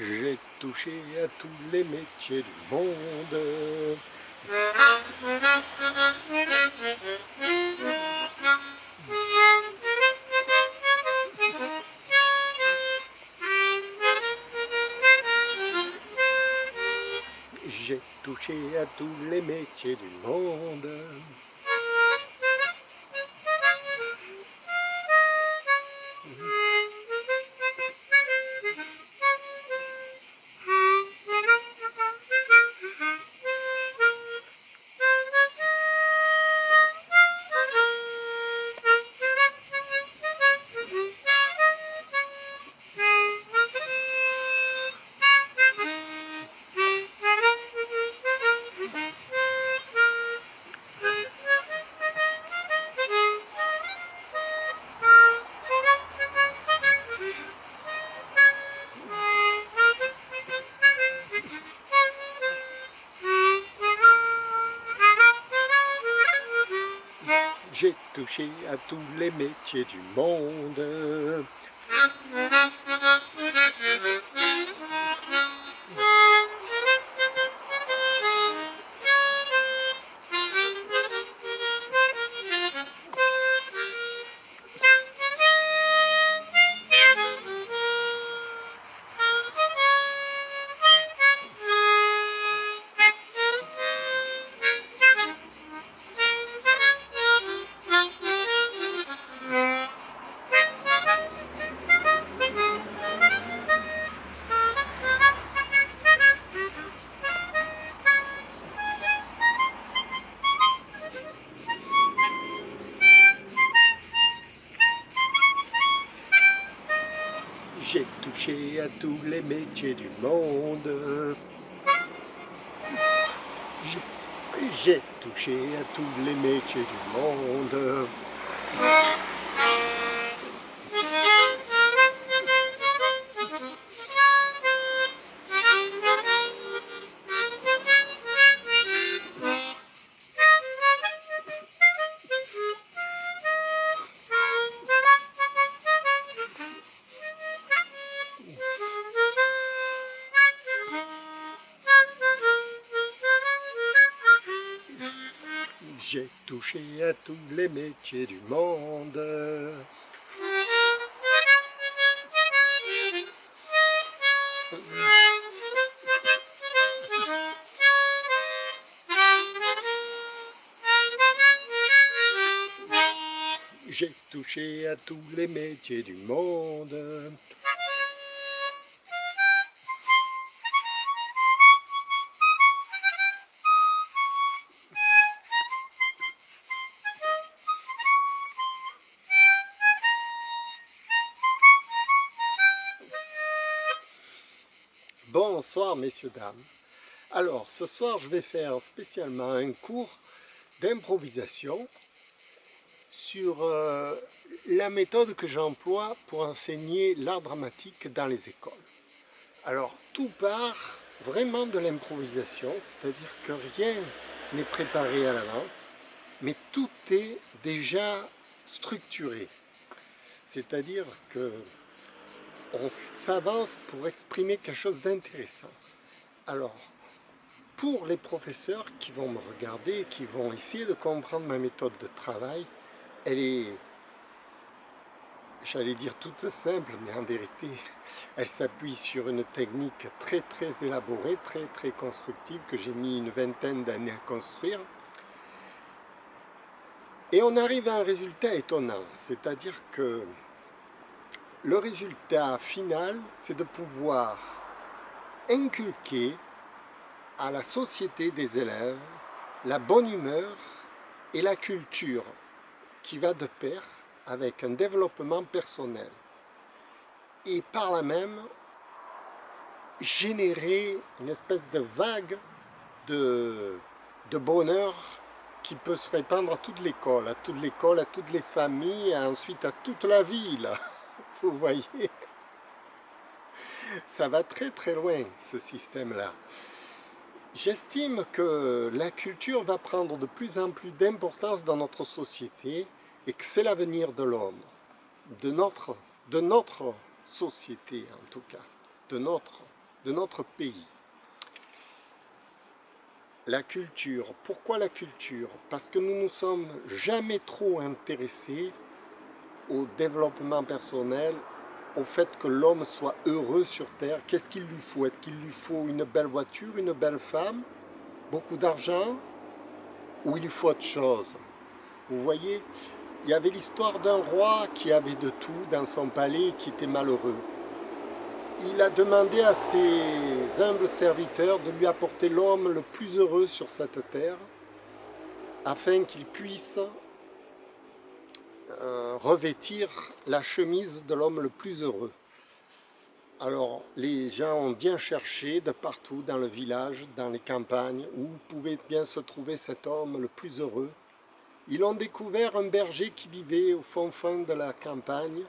J'ai touché à tous les métiers du monde. J'ai touché à tous les métiers du monde. J'ai touché à tous les métiers du monde. J'ai touché à tous les métiers du monde. J'ai touché à tous les métiers du monde. J'ai touché à tous les métiers du monde. J'ai touché à tous les métiers du monde. Bonsoir messieurs, dames. Alors ce soir je vais faire spécialement un cours d'improvisation sur la méthode que j'emploie pour enseigner l'art dramatique dans les écoles. Alors tout part vraiment de l'improvisation, c'est-à-dire que rien n'est préparé à l'avance, mais tout est déjà structuré. C'est-à-dire que on s'avance pour exprimer quelque chose d'intéressant. Alors, pour les professeurs qui vont me regarder, qui vont essayer de comprendre ma méthode de travail, elle est, j'allais dire toute simple, mais en vérité, elle s'appuie sur une technique très élaborée, très constructive, que j'ai mis une vingtaine d'années à construire. Et on arrive à un résultat étonnant, c'est-à-dire que le résultat final, c'est de pouvoir inculquer à la société des élèves la bonne humeur et la culture qui va de pair avec un développement personnel. Et par là même, générer une espèce de vague de bonheur qui peut se répandre à toute l'école, à toutes les familles, et ensuite à toute la ville. Vous voyez, ça va très loin ce système-là. J'estime que la culture va prendre de plus en plus d'importance dans notre société et que c'est l'avenir de l'homme, de notre société en tout cas, de notre de notre pays. La culture. Pourquoi la culture? Parce que nous ne nous sommes jamais trop intéressés au développement personnel, au fait que l'homme soit heureux sur Terre. Qu'est-ce qu'il lui faut? Est-ce qu'il lui faut une belle voiture, une belle femme, beaucoup d'argent, ou il lui faut autre chose? Vous voyez, il y avait l'histoire d'un roi qui avait de tout dans son palais et qui était malheureux. Il a demandé à ses humbles serviteurs de lui apporter l'homme le plus heureux sur cette terre, afin qu'il puisse revêtir la chemise de l'homme le plus heureux. Alors les gens ont bien cherché de partout dans le village, dans les campagnes, où pouvait bien se trouver cet homme le plus heureux. Ils ont découvert un berger qui vivait au fond de la campagne,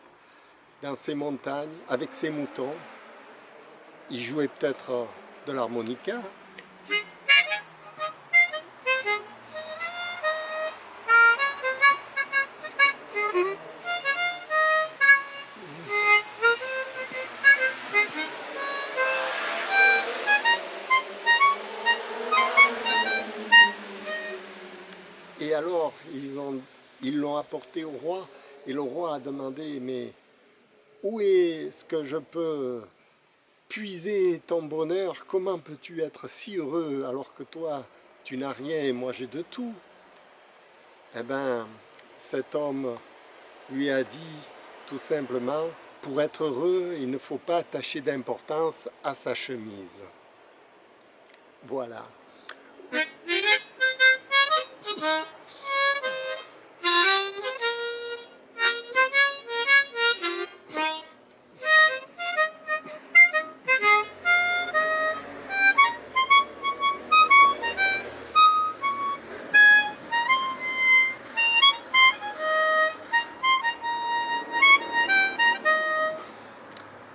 dans ces montagnes, avec ses moutons. Il jouait peut-être de l'harmonica. Et alors, ils l'ont apporté au roi, et le roi a demandé, mais où est-ce que je peux puiser ton bonheur? Comment peux-tu être si heureux alors que toi, tu n'as rien et moi j'ai de tout? Eh bien, cet homme lui a dit tout simplement, pour être heureux, il ne faut pas attacher d'importance à sa chemise. Voilà.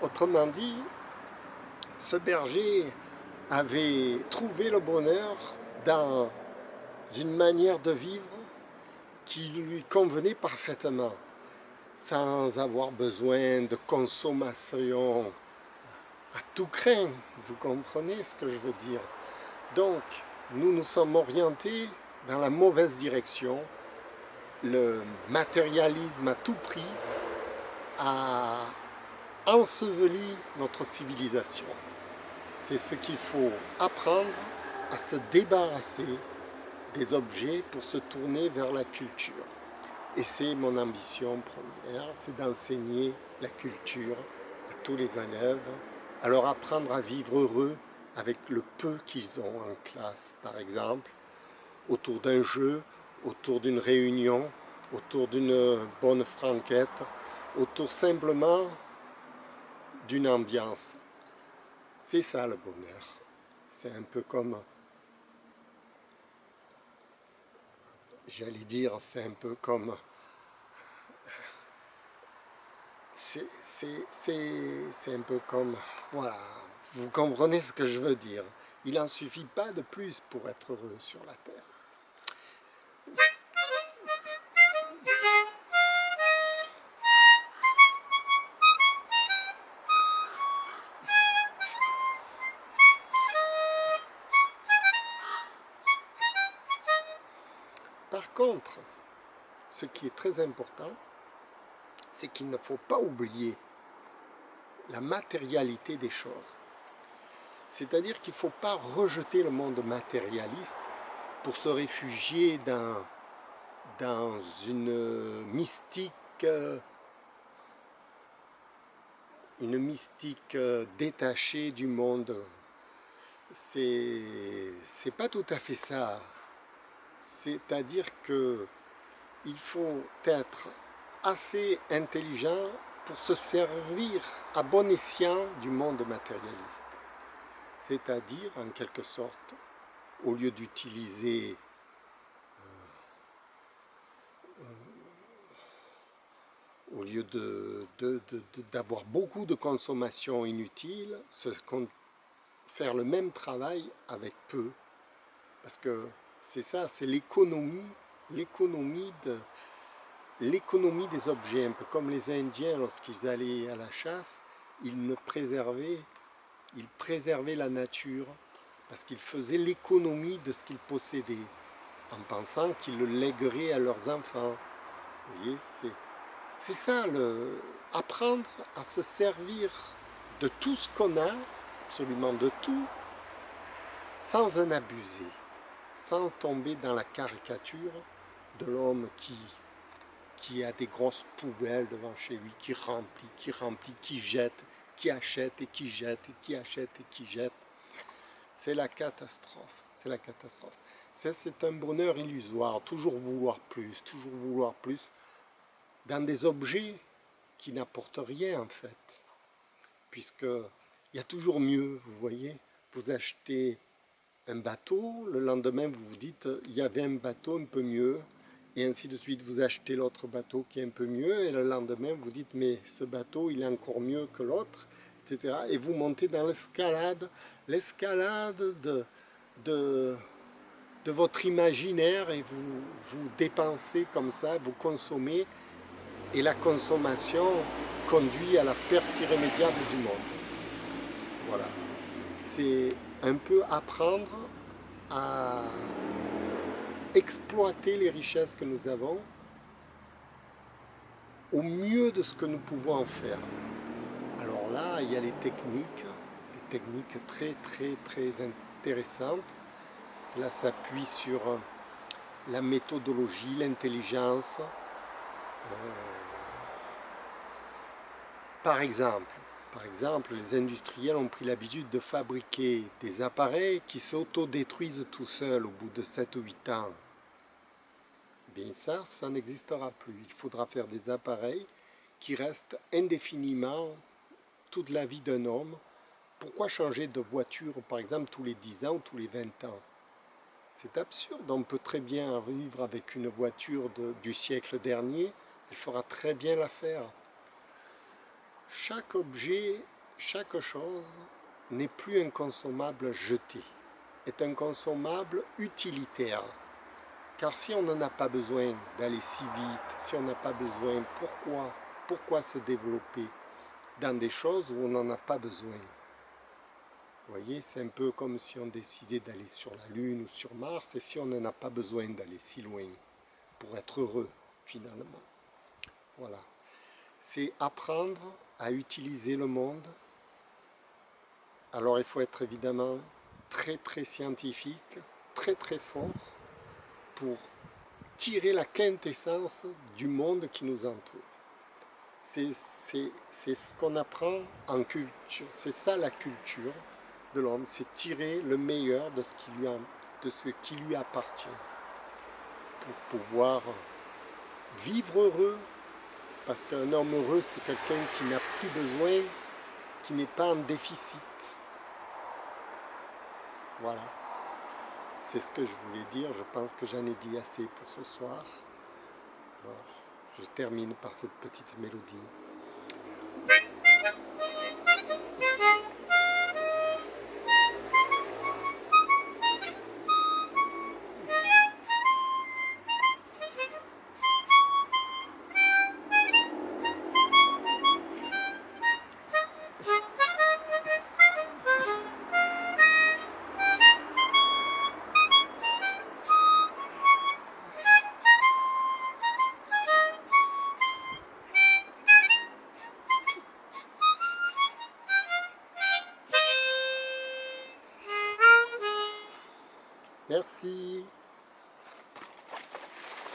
Autrement dit, ce berger avait trouvé le bonheur dans une manière de vivre qui lui convenait parfaitement, sans avoir besoin de consommation à tout craint. Vous comprenez ce que je veux dire? Donc, nous nous sommes orientés dans la mauvaise direction. Le matérialisme à tout prix a enseveli notre civilisation. C'est ce qu'il faut apprendre à se débarrasser des objets pour se tourner vers la culture. Et c'est mon ambition première, c'est d'enseigner la culture à tous les élèves, à leur apprendre à vivre heureux avec le peu qu'ils ont en classe, par exemple, autour d'un jeu, autour d'une réunion, autour d'une bonne franquette, autour simplement d'une ambiance. C'est ça le bonheur. C'est un peu comme, j'allais dire, c'est un peu comme, c'est un peu comme, voilà, vous comprenez ce que je veux dire. Il n'en suffit pas de plus pour être heureux sur la terre. Par contre, ce qui est très important, c'est qu'il ne faut pas oublier la matérialité des choses. C'est-à-dire qu'il ne faut pas rejeter le monde matérialiste pour se réfugier dans une mystique détachée du monde. C'est pas tout à fait ça. C'est-à-dire qu'il faut être assez intelligent pour se servir à bon escient du monde matérialiste. C'est-à-dire, en quelque sorte, au lieu d'utiliser au lieu d'avoir beaucoup de consommation inutile, faire le même travail avec peu. Parce que c'est ça, c'est l'économie des objets, un peu comme les Indiens lorsqu'ils allaient à la chasse, ils ne préservaient il préservait la nature, parce qu'ils faisaient l'économie de ce qu'ils possédaient, en pensant qu'ils le légueraient à leurs enfants. Vous voyez, c'est ça, apprendre à se servir de tout ce qu'on a, absolument de tout, sans en abuser, sans tomber dans la caricature de l'homme qui a des grosses poubelles devant chez lui, qui remplit, qui jette, qui achète et qui jette, et qui achète et qui jette. C'est la catastrophe, c'est la catastrophe. C'est un bonheur illusoire, toujours vouloir plus, dans des objets qui n'apportent rien en fait. Puisqu'il y a toujours mieux, vous voyez. Vous achetez un bateau, le lendemain vous vous dites, il y avait un bateau un peu mieux, et ainsi de suite, vous achetez l'autre bateau qui est un peu mieux, et le lendemain vous dites, mais ce bateau il est encore mieux que l'autre, etc. Et vous montez dans l'escalade de votre imaginaire, et vous dépensez comme ça, vous consommez, et la consommation conduit à la perte irrémédiable du monde. Voilà. C'est un peu apprendre à exploiter les richesses que nous avons au mieux de ce que nous pouvons en faire. Alors là, il y a les techniques très intéressantes. Cela s'appuie sur la méthodologie, l'intelligence. Par exemple, les industriels ont pris l'habitude de fabriquer des appareils qui s'autodétruisent tout seuls au bout de 7 ou 8 ans. Bien ça n'existera plus. Il faudra faire des appareils qui restent indéfiniment toute la vie d'un homme. Pourquoi changer de voiture, par exemple, tous les 10 ans ou tous les 20 ans? C'est absurde. On peut très bien vivre avec une voiture du siècle dernier. Elle fera très bien l'affaire. Chaque objet, chaque chose n'est plus un consommable jeté, est un consommable utilitaire. Car si on n'en a pas besoin d'aller si vite, si on n'a pas besoin, pourquoi se développer dans des choses où on n'en a pas besoin? Vous voyez, c'est un peu comme si on décidait d'aller sur la Lune ou sur Mars, et si on n'en a pas besoin d'aller si loin pour être heureux, finalement. Voilà. C'est apprendre à utiliser le monde. Alors il faut être évidemment très scientifique, très fort, pour tirer la quintessence du monde qui nous entoure. C'est ce qu'on apprend en culture, c'est ça la culture de l'homme, c'est tirer le meilleur de ce qui lui appartient, pour pouvoir vivre heureux, parce qu'un homme heureux, c'est quelqu'un qui n'a plus besoin, qui n'est pas en déficit. Voilà. C'est ce que je voulais dire. Je pense que j'en ai dit assez pour ce soir. Alors, je termine par cette petite mélodie. Merci.